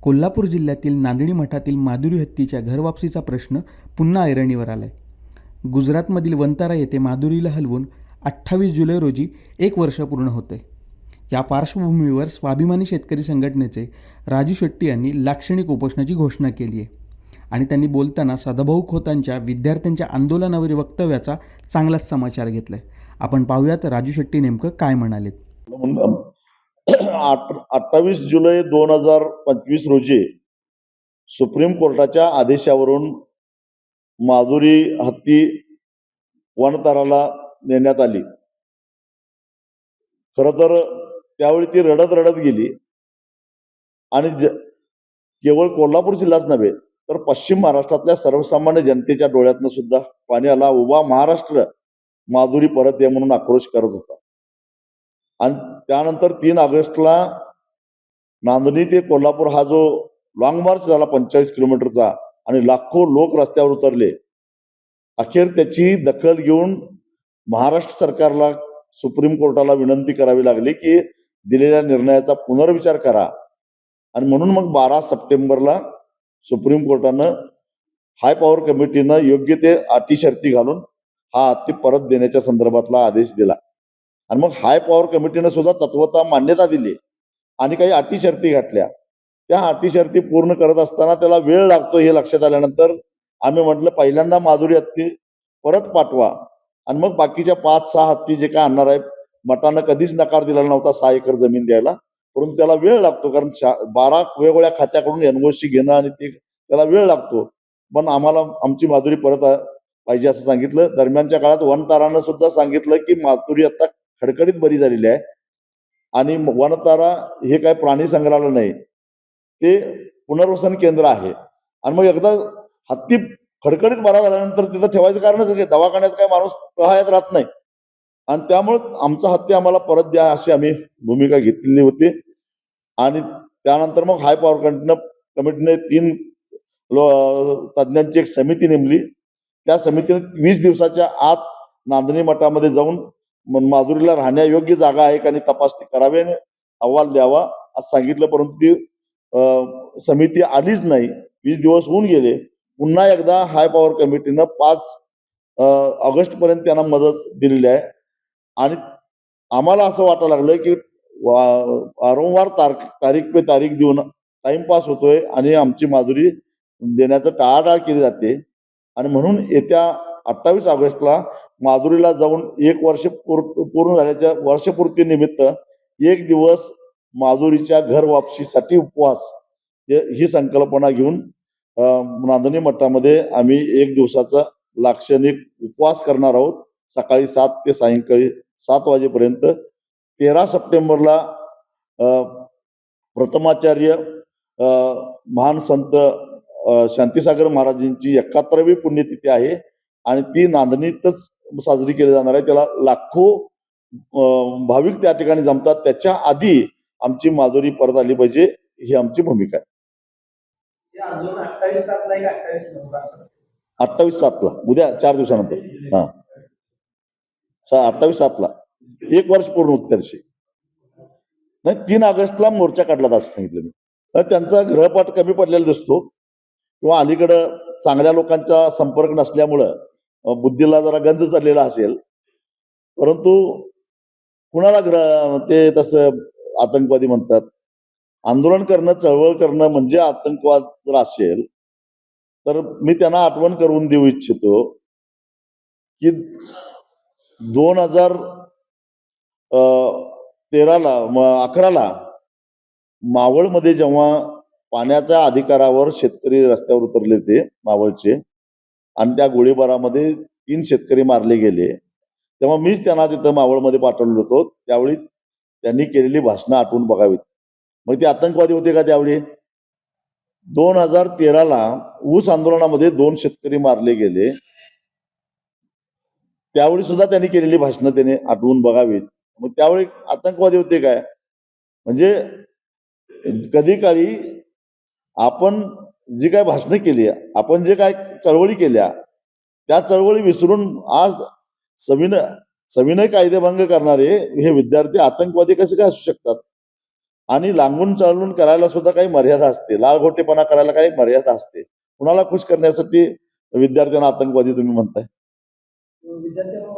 कोल्हापूर जिल्ह्यातील नांदणी मठातील माधुरी हत्तीच्या घरवापसीचा प्रश्न पुन्हा ऐरणीवर आलाय. गुजरातमधील वंतारा येथे माधुरीला हलवून 28 जुलै रोजी 1 वर्ष पूर्ण होते. या पार्श्वभूमीवर स्वाभिमानी शेतकरी संघटनेचे राजू शेट्टी यांनी लाक्षणिक उपोषणाची घोषणा केली आहे आणि त्यांनी बोलताना सदाभाऊ खोतांच्या विद्यार्थ्यांच्या आंदोलनावरील वक्तव्याचा चांगलाच समाचार घेतलाय. आपण पाहूयात राजू शेट्टी नेमकं काय म्हणालेत. 28 जुलै 2025 रोजी सुप्रीम कोर्टाच्या आदेशावरून माधुरी हत्ती वनताराला नेण्यात आली. खरं तर त्यावेळी ती रडत रडत गेली आणि केवळ कोल्हापूर जिल्हाच नव्हे तर पश्चिम महाराष्ट्रातल्या सर्वसामान्य जनतेच्या डोळ्यातनं सुद्धा पाणी आला. उभा महाराष्ट्र माधुरी परत ये म्हणून आक्रोश करत होता. आणि त्यानंतर 3 ऑगस्टला नांदणी ते कोल्हापूर हा जो लॉंग मार्च झाला 45 किलोमीटरचा आणि लाखो लोक रस्त्यावर उतरले. अखेर त्याची दखल घेऊन महाराष्ट्र सरकारला सुप्रीम कोर्टाला विनंती करावी लागली की दिलेल्या निर्णयाचा पुनर्विचार करा. आणि म्हणून मग 12 सप्टेंबरला सुप्रीम कोर्टानं हाय पॉवर कमिटीनं योग्य ते अटी शर्ती घालून हा हत्ती परत देण्याच्या संदर्भातला आदेश दिला. आणि मग हाय पॉवर कमिटीनं सुद्धा तत्वतः मान्यता दिली आणि काही अटी शर्ती घातल्या. त्या अटी शर्ती पूर्ण करत असताना त्याला वेळ लागतो हे लक्षात आल्यानंतर आम्ही म्हटलं पहिल्यांदा माधुरी हत्ती परत पाठवा आणि मग बाकीच्या 5-6 हत्ती जे काय आणणार आहे. मठानं कधीच नकार दिलेला नव्हता 6 एकर जमीन द्यायला, परंतु त्याला वेळ लागतो कारण 12 वेगवेगळ्या खात्याकडून एनओसी घेणं आणि ते त्याला वेळ लागतो. पण आम्हाला आमची माधुरी परत पाहिजे असं सांगितलं. दरम्यानच्या काळात वनतारानं सुद्धा सांगितलं की माधुरी आता खडखडीत बरी झालेली आहे आणि वनतारा हे काय प्राणी संग्रहालय नाही, ते पुनर्वसन केंद्र आहे. आणि मग एकदा हत्ती खडखडीत बरा झाल्यानंतर तिथं ठेवायचं कारणच नाही. दवाखान्यात काय माणूस तहायत राहत नाही आणि त्यामुळे आमचा हत्ती आम्हाला परत द्या अशी आम्ही भूमिका घेतलेली होती. आणि त्यानंतर मग हाय पॉवर कमिटीने 3 तज्ज्ञांची एक समिती नेमली. त्या समितीने 20 दिवसाच्या आत नांदणी मठामध्ये जाऊन माधुरीला राहण्यायोग्य जागा आहे का आणि तपासणी करावी आणि अहवाल द्यावा असं सांगितलं. परंतु ती समिती आलीच नाही. 20 दिवस होऊन गेले. पुन्हा एकदा हाय पॉवर कमिटीनं 5 ऑगस्ट पर्यंत त्यांना मदत दिलेली आहे. आणि आम्हाला असं वाटायला लागलं की वारंवार तारीख पे तारीख देऊन टाइमपास होतोय आणि आमची माधुरी देण्याचं टाळाटाळ केली जाते. आणि म्हणून येत्या 28 ऑगस्टला माधुरीला जाऊन 1 वर्ष पूर्ण झाल्याच्या वर्षपूर्तीनिमित्त 1 दिवस माधुरीच्या घर वापसीसाठी उपवास ही संकल्पना घेऊन नांदणी मठामध्ये आम्ही 1 दिवसाचा लाक्षणिक उपवास करणार आहोत. सकाळी 7 ते सायंकाळी 7 वाजेपर्यंत. 13 सप्टेंबरला प्रथमाचार्य महान संत शांतीसागर महाराजांची 71वी पुण्यतिथी आहे आणि ती नांदणीतच साजरी केली जाणार आहे. त्याला लाखो भाविक त्या ठिकाणी जमतात. त्याच्या आधी आमची माधुरी परत आली पाहिजे ही आमची भूमिका आहे. 28/7 उद्या 4 दिवसानंतर 28/7 1 वर्ष पूर्ण होत त्या दिवशी. नाही 3 ऑगस्टला मोर्चा काढला असं सांगितलं मी. त्यांचा गृहपाठ कमी पडलेला दिसतो किंवा अलीकडं चांगल्या लोकांचा संपर्क नसल्यामुळं बुद्धीला जरा गंज चाललेला असेल. परंतु कुणाला ते तसं आतंकवादी म्हणतात. आंदोलन करणं चळवळ करणं म्हणजे आतंकवाद जर असेल तर मी त्यांना आठवण करून देऊ इच्छितो की 2011ला मावळमध्ये जेव्हा पाण्याच्या अधिकारावर शेतकरी रस्त्यावर उतरले ते मावळचे आणि त्या गोळीबारामध्ये 3 शेतकरी मारले गेले, तेव्हा मीच त्यांना तिथं मावळमध्ये पाठवलेलो होतो. त्यावेळी त्यांनी केलेली भाषणं आठवून बघावीत. मग ते आतंकवादी होते का त्यावेळी? 2013ला ऊस आंदोलनामध्ये 2 शेतकरी मारले गेले, त्यावेळी सुद्धा त्यांनी केलेली भाषणं त्याने आठवून बघावीत. मग त्यावेळी आतंकवादी होते काय? म्हणजे कधी काळी आपण जी काय भाषणं केली, आपण जे काय चळवळी केल्या, त्या चळवळी विसरून आज सविनय कायदेभंग करणारे हे विद्यार्थी आतंकवादी कसे काय असू शकतात? आणि लागून चालून करायला सुद्धा काही मर्यादा असते. लालघोटेपणा करायला काही मर्यादा असते. कुणाला खुश करण्यासाठी विद्यार्थ्यांना आतंकवादी तुम्ही म्हणताय? विद्यार्थ्यांना